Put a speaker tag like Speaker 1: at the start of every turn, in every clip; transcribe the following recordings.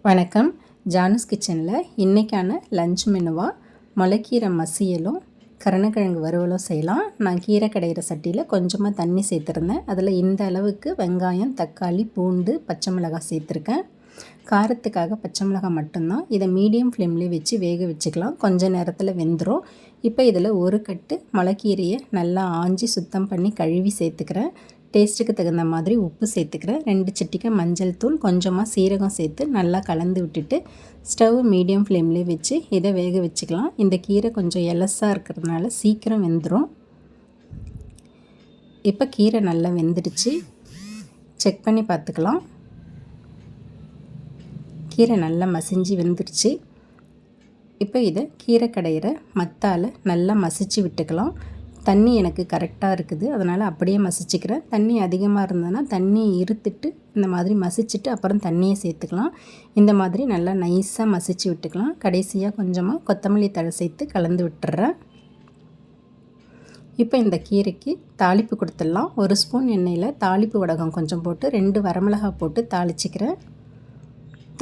Speaker 1: வணக்கம். ஜானுஸ் கிச்சனில் இன்றைக்கான லஞ்ச் மெனுவாக முளைக்கீரை மசியலும் கருணக்கிழங்கு வறுவலும் செய்யலாம். நான் கீரை கடையிற சட்டியில் கொஞ்சமாக தண்ணி சேர்த்துருந்தேன். அதில் இந்த அளவுக்கு வெங்காயம், தக்காளி, பூண்டு, பச்சை மிளகாய் சேர்த்துருக்கேன். காரத்துக்காக பச்சை மிளகாய் மட்டும்தான். இதை மீடியம் ஃப்ளேம்லேயே வச்சு வேக வச்சுக்கலாம். கொஞ்சம் நேரத்தில் வெந்துடும். இப்போ இதில் ஒரு கட்டு முளைக்கீரையை நல்லா ஆஞ்சி சுத்தம் பண்ணி கழுவி சேர்த்துக்கிறேன். டேஸ்ட்டுக்கு தகுந்த மாதிரி உப்பு சேர்த்துக்கிறேன். 2 சிட்டிகை மஞ்சள் தூள், கொஞ்சமாக சீரகம் சேர்த்து நல்லா கலந்து விட்டுட்டு ஸ்டவ் மீடியம் ஃப்ளேம்லேயே வச்சு இதை வேக வச்சுக்கலாம். இந்த கீரை கொஞ்சம் எலசாக இருக்கிறதுனால சீக்கிரம் வெந்துடும். இப்போ கீரை நல்லா வெந்துடுச்சு. செக் பண்ணி பார்த்துக்கலாம். கீரை நல்லா மசிஞ்சு வெந்துடுச்சு. இப்போ இதை கீரை கடையிற மத்தால் நல்லா மசிச்சு விட்டுக்கலாம். தண்ணி எனக்கு கரெக்டாக இருக்குது, அதனால் அப்படியே மசிச்சுக்கிறேன். தண்ணி அதிகமாக இருந்ததுன்னா தண்ணியை இருத்துட்டு இந்த மாதிரி மசிச்சுட்டு அப்புறம் தண்ணியை சேர்த்துக்கலாம். இந்த மாதிரி நல்லா நைஸாக மசிச்சு விட்டுக்கலாம். கடைசியாக கொஞ்சமாக கொத்தமல்லி தழை சேர்த்து கலந்து விட்டுறேன். இப்போ இந்த கீரைக்கு தாளிப்பு கொடுத்துடலாம். 1 ஸ்பூன் எண்ணெயில் தாளிப்பு வடகம் கொஞ்சம் போட்டு 2 வரமிளகாய் போட்டு தாளிச்சிக்கிறேன்.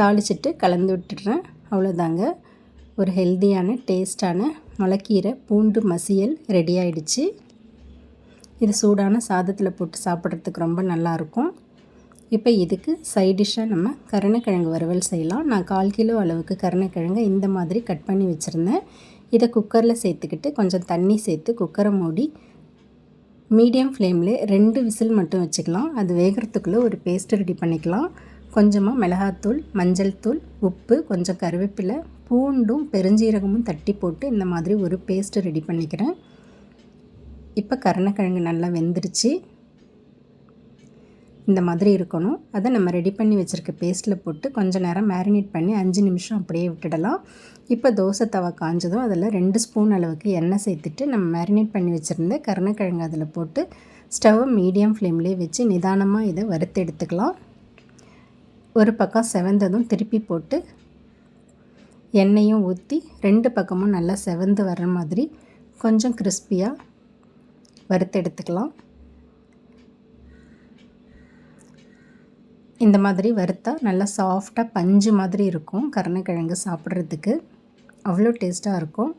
Speaker 1: தாளிச்சிட்டு கலந்து விட்டுடுறேன். அவ்வளோதாங்க, ஒரு ஹெல்த்தியான டேஸ்டான முளைக்கீரை பூண்டு மசியல் ரெடி ஆகிடுச்சு. இது சூடான சாதத்தில் போட்டு சாப்பிட்றதுக்கு ரொம்ப நல்லாயிருக்கும். இப்போ இதுக்கு சைடிஷ்ஷாக நம்ம கருணக்கிழங்கு வறுவல் செய்யலாம். நான் 1/4 கிலோ அளவுக்கு கருணக்கிழங்கை இந்த மாதிரி கட் பண்ணி வச்சுருந்தேன். இதை குக்கரில் சேர்த்துக்கிட்டு கொஞ்சம் தண்ணி சேர்த்து குக்கரை மூடி மீடியம் ஃப்ளேமில் 2 விசில் மட்டும் வச்சுக்கலாம். அது வேகிறதுக்குள்ளே ஒரு பேஸ்ட்டு ரெடி பண்ணிக்கலாம். கொஞ்சமாக மிளகாத்தூள், மஞ்சள் தூள், உப்பு, கொஞ்சம் கருவேப்பிலை, பூண்டும் பெருஞ்சீரகமும் தட்டி போட்டு இந்த மாதிரி ஒரு பேஸ்ட்டு ரெடி பண்ணிக்கிறேன். இப்போ கருணக்கிழங்கு நல்லா வெந்துடுச்சு. இந்த மாதிரி இருக்கணும். அதை நம்ம ரெடி பண்ணி வச்சுருக்க பேஸ்ட்டில் போட்டு கொஞ்சம் நேரம் மேரினேட் பண்ணி 5 நிமிஷம் அப்படியே விட்டுடலாம். இப்போ தோசை தவா காஞ்சதும் அதில் 2 ஸ்பூன் அளவுக்கு எண்ணெய் சேர்த்துட்டு நம்ம மேரினேட் பண்ணி வச்சுருந்த கருணக்கிழங்கு அதில் போட்டு ஸ்டவ்வை மீடியம் ஃப்ளேம்லேயே வச்சு நிதானமாக இதை வறுத்து எடுத்துக்கலாம். ஒரு பக்கம் செவந்ததும் திருப்பி போட்டு எண்ணெயும் ஊற்றி 2 பக்கமும் நல்லா செவந்து வர்ற மாதிரி கொஞ்சம் கிறிஸ்பியாக வறுத்து எடுத்துக்கலாம். இந்த மாதிரி வறுத்தா நல்லா சாஃப்டாக பஞ்சு மாதிரி இருக்கும். கருணக்கிழங்கு சாப்பிட்றதுக்கு அவ்வளோ டேஸ்ட்டாக இருக்கும்.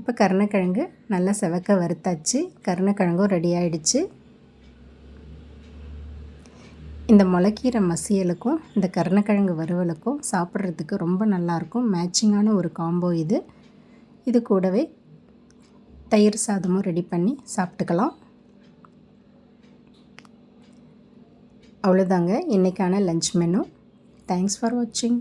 Speaker 1: இப்போ கருணக்கிழங்கு நல்லா செவக்க வறுத்தாச்சு. கருணக்கிழங்கும் ரெடி ஆகிடுச்சு. இந்த முளைக்கீரை மசியலுக்கும் இந்த கருணக்கிழங்கு வறுவலுக்கும் சாப்பிட்றதுக்கு ரொம்ப நல்லாயிருக்கும். மேட்சிங்கான ஒரு காம்போ இது. இது கூடவே தயிர் சாதமும் ரெடி பண்ணி சாப்பிட்டுக்கலாம். அவ்வளோதாங்க இன்றைக்கான லஞ்ச் மெனு. தேங்க்ஸ் ஃபார் வாட்சிங்.